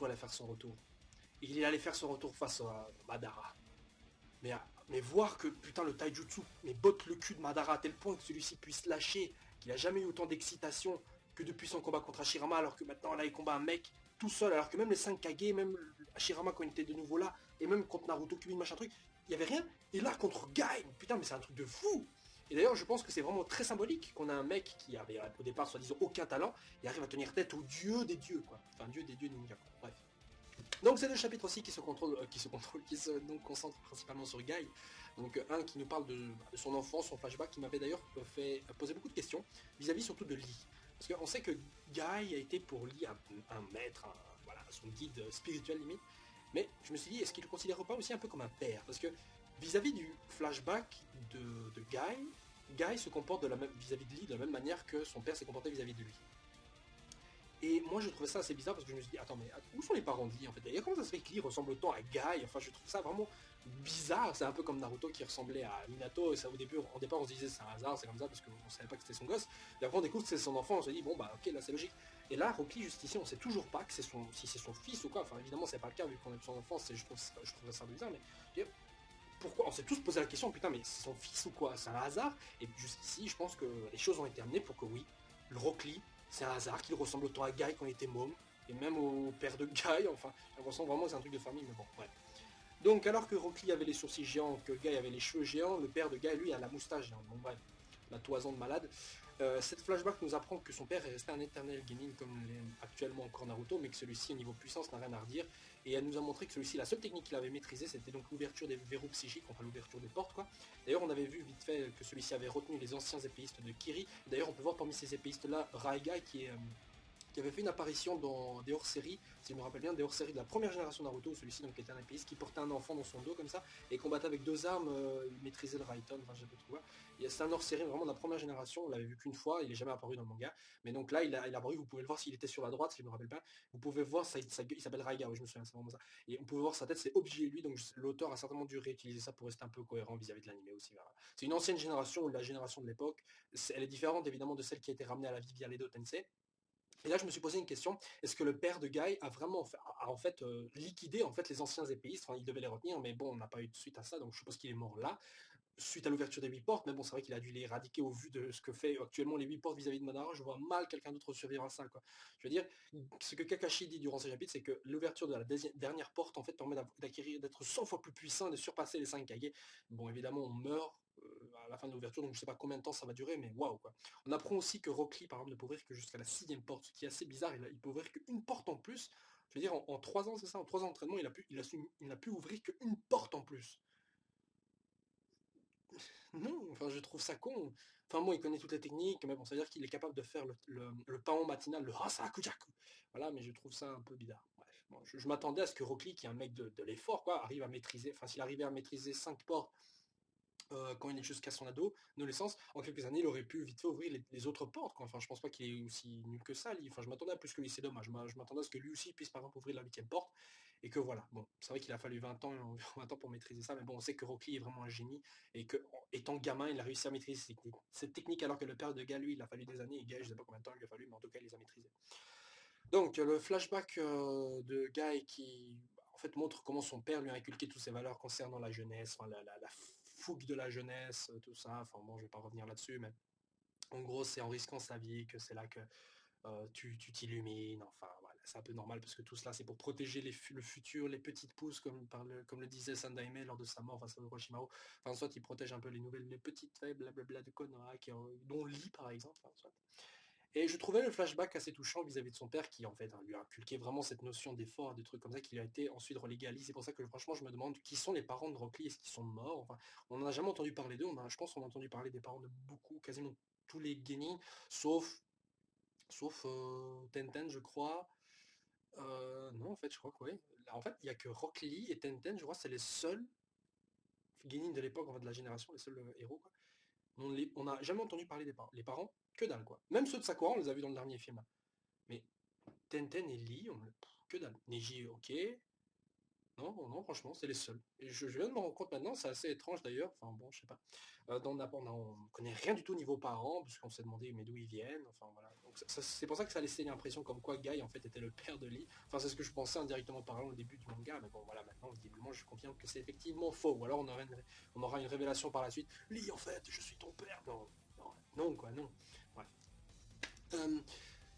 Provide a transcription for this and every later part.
Naruto allait faire son retour. Et il allait faire son retour face à Madara. Mais voir que, putain, le taijutsu, mais botte le cul de Madara à tel point que celui-ci puisse lâcher, qu'il a jamais eu autant d'excitation que depuis son combat contre Hashirama, alors que maintenant, là, il combat un mec tout seul, alors que même les 5 Kage, même Hashirama quand il était de nouveau là, et même contre Naruto, Kyuubi, machin truc, il y avait rien. Et là, contre Guy, putain, mais c'est un truc de fou. Et d'ailleurs, je pense que c'est vraiment très symbolique qu'on a un mec qui avait au départ, soi-disant, aucun talent, et arrive à tenir tête au dieu des dieux, quoi. Enfin, dieu des dieux ninja, quoi. Bref. Donc c'est deux chapitres aussi qui se donc concentrent principalement sur Guy. Donc un qui nous parle de son enfance, son flashback, qui m'avait d'ailleurs fait poser beaucoup de questions vis-à-vis surtout de Lee. Parce qu'on sait que Guy a été pour Lee un maître, voilà, son guide spirituel limite. Mais je me suis dit, est-ce qu'il ne le considère pas aussi un peu comme un père? Parce que vis-à-vis du flashback de Guy se comporte vis-à-vis de Lee de la même manière que son père s'est comporté vis-à-vis de lui. Et moi je trouvais ça assez bizarre parce que je me suis dit, attends, mais où sont les parents de Lee en fait? Et comment ça se fait que Lee ressemble autant à Guy? Enfin, je trouve ça vraiment bizarre. C'est un peu comme Naruto qui ressemblait à Minato. Et ça, au départ, on se disait c'est un hasard, c'est comme ça parce qu'on savait pas que c'était son gosse. Et après, on découvre que c'est son enfant, on se dit, bon bah ok, là c'est logique. Et là, Rock Lee, juste ici, on sait toujours pas que si c'est son fils ou quoi. Enfin, évidemment, c'est pas le cas vu qu'on est son enfant, je trouve ça bizarre, mais pourquoi on s'est tous posé la question, putain, mais c'est son fils ou quoi? C'est un hasard? Et jusqu'ici, je pense que les choses ont été amenées pour que oui, le Rock Lee, c'est un hasard qu'il ressemble autant à Guy quand il était môme, et même au père de Guy, enfin, j'ai l'impression vraiment que c'est un truc de famille, mais bon, bref. Donc, alors que Rock Lee avait les sourcils géants, que Guy avait les cheveux géants, le père de Guy, lui, a la moustache géante. Bon, bref, la toison de malade. Cette flashback nous apprend que son père est resté un éternel genin comme l'est actuellement encore Naruto, mais que celui-ci, au niveau puissance, n'a rien à redire. Et elle nous a montré que celui-ci, la seule technique qu'il avait maîtrisée, c'était donc l'ouverture des verrous psychiques, enfin l'ouverture des portes, quoi. D'ailleurs, on avait vu vite fait que celui-ci avait retenu les anciens épéistes de Kiri. D'ailleurs, on peut voir parmi ces épéistes-là Raiga, qui avait fait une apparition dans des hors-séries, si je me rappelle bien, des hors-séries de la première génération Naruto, celui-ci donc était un épéiste qui portait un enfant dans son dos comme ça, et combattait avec deux armes, il maîtrisait le Raiton, enfin j'ai pas trouvé. C'est un hors-série vraiment de la première génération, on l'avait vu qu'une fois, il est jamais apparu dans le manga, mais donc là il a apparu, vous pouvez le voir s'il était sur la droite, si je me rappelle pas, vous pouvez voir, il s'appelle Raiga, oui je me souviens, c'est vraiment ça, et on pouvait voir sa tête, c'est obligé lui, donc l'auteur a certainement dû réutiliser ça pour rester un peu cohérent vis-à-vis de l'anime aussi. Voilà. C'est une ancienne génération, la génération de l'époque, elle est différente évidemment de celle qui a été ramenée à la vie via l'Edo Tensei. Et là, je me suis posé une question. Est-ce que le père de Guy a vraiment en fait liquidé en fait les anciens épéistes? Enfin, il devait les retenir, mais bon, on n'a pas eu de suite à ça, donc je suppose qu'il est mort là, suite à l'ouverture des 8 portes. Mais bon, c'est vrai qu'il a dû les éradiquer au vu de ce que fait actuellement les 8 portes vis-à-vis de Madara. Je vois mal quelqu'un d'autre survivre à ça, quoi. Je veux dire, ce que Kakashi dit durant ces chapitres, c'est que l'ouverture de la dernière porte en fait permet d'acquérir, d'être 100 fois plus puissant, de surpasser les 5 Kage. Bon, évidemment, on meurt à la fin de l'ouverture, donc je sais pas combien de temps ça va durer, mais waouh quoi. On apprend aussi que Rock Lee, par exemple, ne peut ouvrir que jusqu'à la 6ème porte, ce qui est assez bizarre, il peut ouvrir qu'une porte en plus. Je veux dire, en 3 ans, c'est ça, en 3 ans d'entraînement, il n'a pu ouvrir qu'une porte en plus. Non, enfin je trouve ça con. Enfin bon, il connaît toutes les techniques, mais bon, ça veut dire qu'il est capable de faire le paon matinal, le Hasakujaku. Voilà, mais je trouve ça un peu bizarre. Bref, bon, je m'attendais à ce que Rock Lee, qui est un mec de l'effort, quoi, arrive à maîtriser, enfin s'il arrivait à maîtriser 5 portes quand il est jusqu'à son adolescence, en quelques années, il aurait pu vite fait ouvrir les autres portes, quoi. Enfin, je pense pas qu'il est aussi nul que ça, lui. Enfin, je m'attendais à plus que lui, c'est dommage. Je m'attendais à ce que lui aussi puisse, par exemple, ouvrir la 8ème porte, et que voilà. Bon, c'est vrai qu'il a fallu 20 ans, environ 20 ans pour maîtriser ça, mais bon, on sait que Rock Lee est vraiment un génie, et que, étant gamin, il a réussi à maîtriser cette technique, alors que le père de Guy, lui, il a fallu des années, et Guy, je sais pas combien de temps il lui a fallu, mais en tout cas, il les a maîtrisés. Donc, le flashback de Guy qui, en fait, montre comment son père lui a inculqué toutes ses valeurs concernant la jeunesse, enfin, la fougue de la jeunesse, tout ça. Enfin, bon, je vais pas revenir là-dessus, mais en gros, c'est en risquant sa vie que c'est là que tu t'illumines. Enfin, voilà, c'est un peu normal parce que tout cela, c'est pour protéger le futur, les petites pousses, comme le disait Sandaime lors de sa mort face à Orochimaru. Enfin, soit il protège un peu les nouvelles, les petites faibles, blablabla de Konoha, dont Lee, par exemple. Enfin, soit. Et je trouvais le flashback assez touchant vis-à-vis de son père qui en fait lui a inculqué vraiment cette notion d'effort, des trucs comme ça qui a été ensuite relégué à Lee. C'est pour ça que franchement je me demande qui sont les parents de Rock Lee, est-ce qu'ils sont morts? Enfin, on n'en a jamais entendu parler d'eux, je pense qu'on a entendu parler des parents de beaucoup, quasiment tous les Genin, sauf Tenten je crois. Non en fait je crois que oui. En fait il n'y a que Rock Lee et Tenten, je crois c'est les seuls Genin de l'époque, en fait de la génération, les seuls héros quoi. On n'a jamais entendu parler des parents. Les parents, que dalle quoi. Même ceux de Sakura, on les a vus dans le dernier film. Mais Tenten et Lee, que dalle. Neji, ok. Non, non, franchement, c'est les seuls. Et je viens de me rendre compte maintenant, c'est assez étrange d'ailleurs, enfin bon, je sais pas. On connaît rien du tout niveau parents, parce qu'on s'est demandé mais d'où ils viennent, enfin voilà. Donc c'est pour ça que ça laissait l'impression comme quoi Guy en fait était le père de Lee. Enfin c'est ce que je pensais indirectement parlant au début du manga, mais bon voilà, maintenant visiblement je confirme que c'est effectivement faux. Ou alors on aura une révélation par la suite. Lee en fait, je suis ton père. Non, non, non quoi, non. Bref. Euh,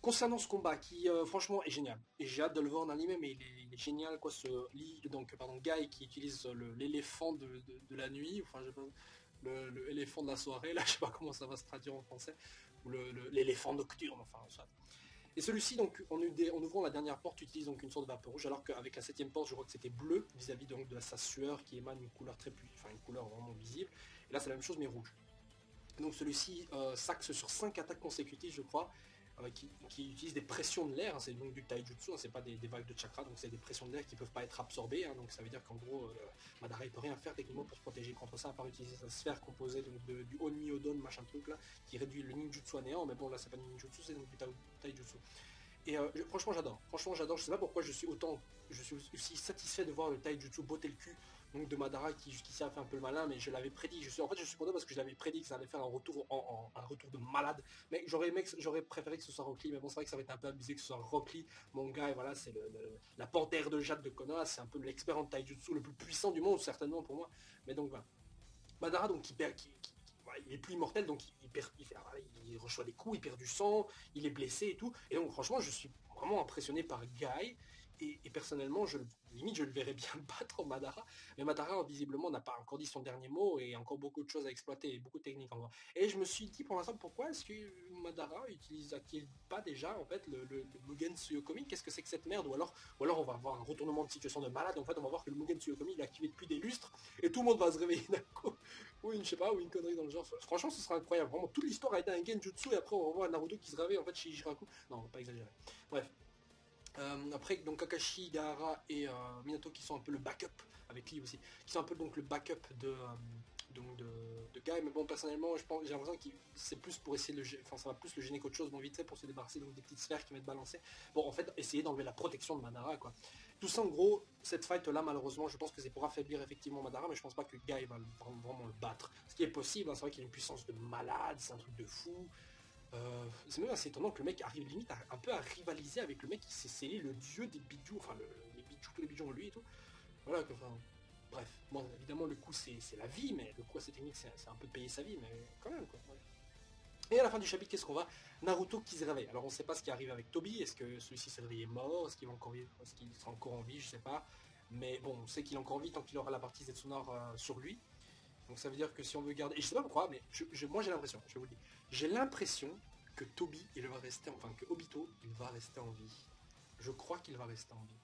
Concernant ce combat qui franchement est génial, et j'ai hâte de le voir en animé, mais il est génial quoi, ce Lee, donc pardon, Guy qui utilise l'éléphant de la nuit, enfin je sais pas, l'éléphant de la soirée, là je sais pas comment ça va se traduire en français, ou l'éléphant nocturne, enfin soit. Et celui-ci donc en ouvrant la dernière porte utilise donc une sorte de vapeur rouge, alors qu'avec la septième porte je crois que c'était bleu vis-à-vis donc de sa sueur qui émane une couleur enfin une couleur vraiment visible, et là c'est la même chose mais rouge. Donc celui-ci s'axe sur 5 attaques consécutives, je crois, qui utilisent des pressions de l'air, hein, c'est donc du taijutsu, hein, c'est pas des vagues de chakra, donc c'est des pressions de l'air qui peuvent pas être absorbées, hein, donc ça veut dire qu'en gros, Madara il peut rien faire techniquement pour se protéger contre ça, à part utiliser sa sphère composée donc, du Oni Odon, machin truc là, qui réduit le ninjutsu à néant, mais bon là c'est pas du ninjutsu, c'est donc du taijutsu. Et franchement, j'adore. Franchement, j'adore. Je sais pas pourquoi je suis aussi satisfait de voir le taijutsu botter le cul donc de Madara qui jusqu'ici a fait un peu le malin, mais je l'avais prédit. En fait, je suis content parce que je l'avais prédit que ça allait faire un retour un retour de malade. Mais j'aurais préféré que ce soit Rock Lee, mais bon, c'est vrai que ça va être un peu abusé que ce soit Rock Lee. Mon gars, et voilà, c'est la panthère de Jade de Konoha, c'est un peu l'expert en taijutsu le plus puissant du monde, certainement pour moi. Mais donc voilà. Madara, donc, voilà, il est plus immortel, donc il reçoit des coups, il perd du sang, il est blessé et tout. Et donc, franchement, je suis vraiment impressionné par Guy. Et personnellement, limite, je le verrais bien battre Madara. Mais Madara, visiblement, n'a pas encore dit son dernier mot et encore beaucoup de choses à exploiter et beaucoup de techniques encore. Et je me suis dit pour l'instant, pourquoi est-ce que Madara utilise-t-il pas déjà en fait le Mugen Tsuyokomi? Qu'est-ce que c'est que cette merde? Ou alors on va avoir un retournement de situation de malade. En fait, on va voir que le Mugen Tsuyokomi il est activé depuis des lustres et tout le monde va se réveiller d'un coup. Ou une, je sais pas, ou une connerie dans le genre. Franchement, ce sera incroyable. Vraiment, toute l'histoire a été un genjutsu et après on va voir Naruto qui se réveille en fait chez Jiraku. Non, on va pas exagérer. Bref. Après, donc Kakashi, Gaara et Minato qui sont un peu le backup, avec Lee aussi, qui sont un peu donc le backup donc de Guy, mais bon, personnellement, j'ai l'impression que c'est plus pour essayer enfin, ça va plus le gêner qu'autre chose, bon, vite fait, pour se débarrasser donc des petites sphères qui vont être balancées. Bon, en fait, essayer d'enlever la protection de Madara, quoi. Tout ça, en gros, cette fight-là, malheureusement, je pense que c'est pour affaiblir effectivement Madara, mais je pense pas que Guy va vraiment le battre. Ce qui est possible, hein, c'est vrai qu'il a une puissance de malade, c'est un truc de fou, c'est même assez étonnant que le mec arrive limite un peu à rivaliser avec le mec qui s'est scellé le dieu des bijoux, enfin les bijoux, tous les bijoux en lui et tout. Voilà, enfin, bref. Bon, évidemment, le coup c'est la vie, mais le coup à cette technique c'est un peu de payer sa vie, mais quand même quoi. Ouais. Et à la fin du chapitre, qu'est-ce qu'on va? Naruto qui se réveille. Alors on sait pas ce qui arrive avec Toby, est-ce que celui-ci s'est réveillé mort, est-ce qu'il va encore vivre, est-ce qu'il sera encore en vie, je sais pas. Mais bon, on sait qu'il est encore en vie tant qu'il aura la partie Zetsunor sur lui. Donc ça veut dire que si on veut garder. Et je sais pas pourquoi, mais moi j'ai l'impression, je vous le dis. J'ai l'impression que Toby, il va rester. Enfin, que Obito, il va rester en vie. Je crois qu'il va rester en vie.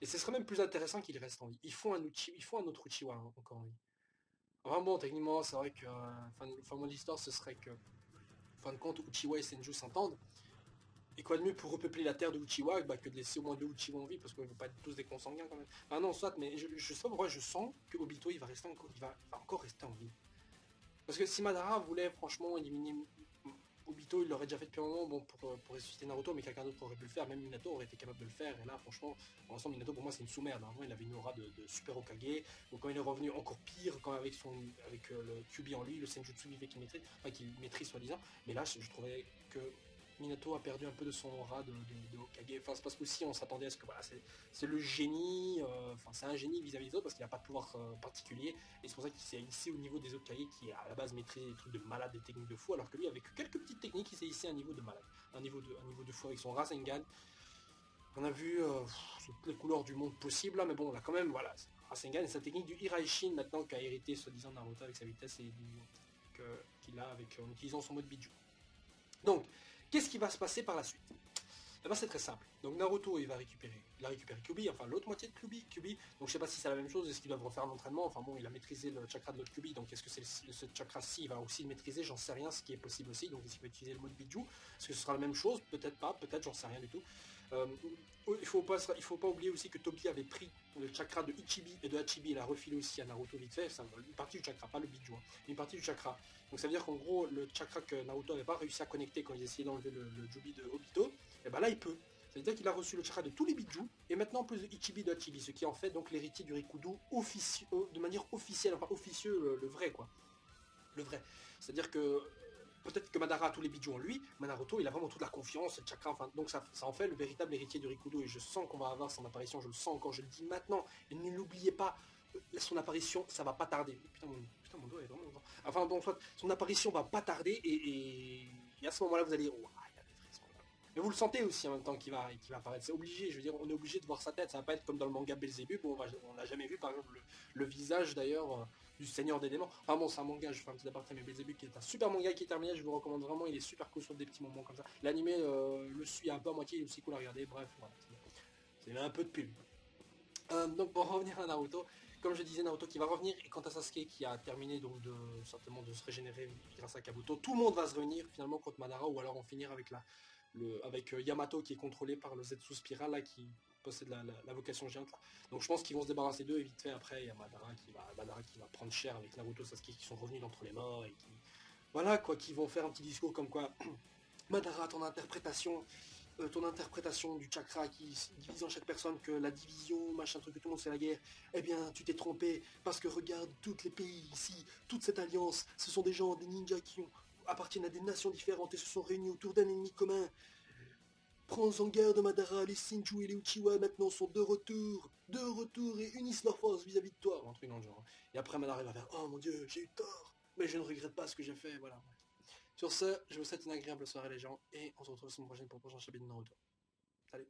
Et ce serait même plus intéressant qu'il reste en vie. Il faut un autre Uchiwa hein, encore en vie. Enfin bon, techniquement, c'est vrai que. Fin de l'histoire, ce serait que. En fin de compte, Uchiwa et Senju s'entendent. Et quoi de mieux pour repeupler la terre de Uchiwa bah, que de laisser au moins deux Uchiwa en vie, parce qu'on ne veut pas être tous des consanguins quand même. Ah non, soit, mais je sais pas pourquoi je sens que Obito il va va encore rester en vie. Parce que si Madara voulait franchement éliminer Obito, il l'aurait déjà fait depuis un moment bon, pour ressusciter Naruto, mais quelqu'un d'autre aurait pu le faire, même Minato aurait été capable de le faire. Et là, franchement, pour l'instant, Minato pour moi c'est une sous-merde. Avant, il avait une aura de super Hokage, donc quand il est revenu encore pire, quand avec le Kyuubi en lui, le Senjutsu vivait qu'il maîtrise soi-disant. Mais là, je trouvais que Minato a perdu un peu de son aura de Hokage. Enfin, c'est parce qu'aussi on s'attendait à ce que voilà, c'est le génie, enfin c'est un génie vis-à-vis des autres parce qu'il n'a pas de pouvoir particulier. Et c'est pour ça qu'il s'est hissé au niveau des Hokage qui à la base maîtrisait des trucs de malade, des techniques de fou, alors que lui avec quelques petites techniques il s'est hissé à un niveau de malade, un niveau de fou avec son Rasengan. On a vu toutes les couleurs du monde possible là, mais bon là quand même voilà. Rasengan et sa technique du Hiraishin maintenant qu'a hérité soi-disant Naruto avec sa vitesse et qu'il a avec en utilisant son mode Biju. Donc, qu'est-ce qui va se passer par la suite? Eh ben, c'est très simple. Donc Naruto il a récupéré Kyuubi, enfin l'autre moitié de Kyuubi. Donc je sais pas si c'est la même chose, est-ce qu'ils doivent refaire un entraînement. Enfin bon, il a maîtrisé le chakra de l'autre Kyuubi, donc est-ce que ce chakra-ci il va aussi le maîtriser? J'en sais rien, ce qui est possible aussi. Donc est-ce qu'il va utiliser le mode Biju? Est-ce que ce sera la même chose? Peut-être pas, peut-être j'en sais rien du tout. Euh, il faut pas oublier aussi que Tobi avait pris le chakra de Ichibi et de Hachibi, il a refilé aussi à Naruto vite fait, une partie du chakra, pas le Biju, hein, une partie du chakra. Donc ça veut dire qu'en gros, le chakra que Naruto n'avait pas réussi à connecter quand il essayait d'enlever le Jubi de Obito, et ben là il peut. C'est-à-dire qu'il a reçu le chakra de tous les Biju, et maintenant en plus de Ichibi de Hachibi, ce qui en fait donc l'héritier du Rikudo de manière officielle, enfin officieux, le vrai quoi. Le vrai. C'est-à-dire que peut-être que Madara a tous les bijoux en lui, mais Naruto il a vraiment toute la confiance, le chakra, enfin, donc ça en fait le véritable héritier du Rikudo, et je sens qu'on va avoir son apparition, je le sens encore, je le dis maintenant, et ne l'oubliez pas, son apparition, ça va pas tarder. Putain, mon doigt est vraiment... Enfin bon, soit, son apparition va pas tarder, et à ce moment-là vous allez dire, ouah, il a des frissons. Mais vous le sentez aussi en même temps qu'il va apparaître, c'est obligé, je veux dire, on est obligé de voir sa tête, ça va pas être comme dans le manga Belzébuth, bon, on l'a jamais vu par exemple le visage d'ailleurs du Seigneur des Démons. Enfin bon, c'est un manga, je fais un petit aparté, mais Belzébuth qui est un super manga qui est terminé, je vous recommande vraiment, il est super cool sur des petits moments comme ça. L'animé le suit un peu à moitié, il est aussi cool à regarder, bref, voilà. C'est un peu de pub. Donc pour revenir à Naruto, comme je disais, Naruto qui va revenir, et quant à Sasuke qui a terminé donc certainement de se régénérer grâce à Kabuto, tout le monde va se réunir finalement contre Madara, ou alors on finira avec avec Yamato qui est contrôlé par le Zetsu Spiral là, qui possède la vocation géante là. Donc je pense qu'ils vont se débarrasser d'eux, et vite fait après il y a Madara qui va prendre cher avec Naruto, Sasuke qui sont revenus d'entre les morts, et qui voilà quoi, qui vont faire un petit discours comme quoi Madara, ton interprétation du chakra qui divise en chaque personne, que la division, machin truc, que tout le monde c'est la guerre, eh bien tu t'es trompé, parce que regarde, tous les pays ici, toute cette alliance, ce sont des gens, des ninjas appartiennent à des nations différentes et se sont réunis autour d'un ennemi commun. Prends en garde Madara, les Shinju et les Uchiwa maintenant sont de retour et unissent leurs forces vis-à-vis de toi. Un truc dans le genre. Et après Madara va faire, oh mon dieu, j'ai eu tort, mais je ne regrette pas ce que j'ai fait, voilà. Sur ce, je vous souhaite une agréable soirée les gens, et on se retrouve la semaine prochaine pour le prochain chapitre de Naruto. Salut.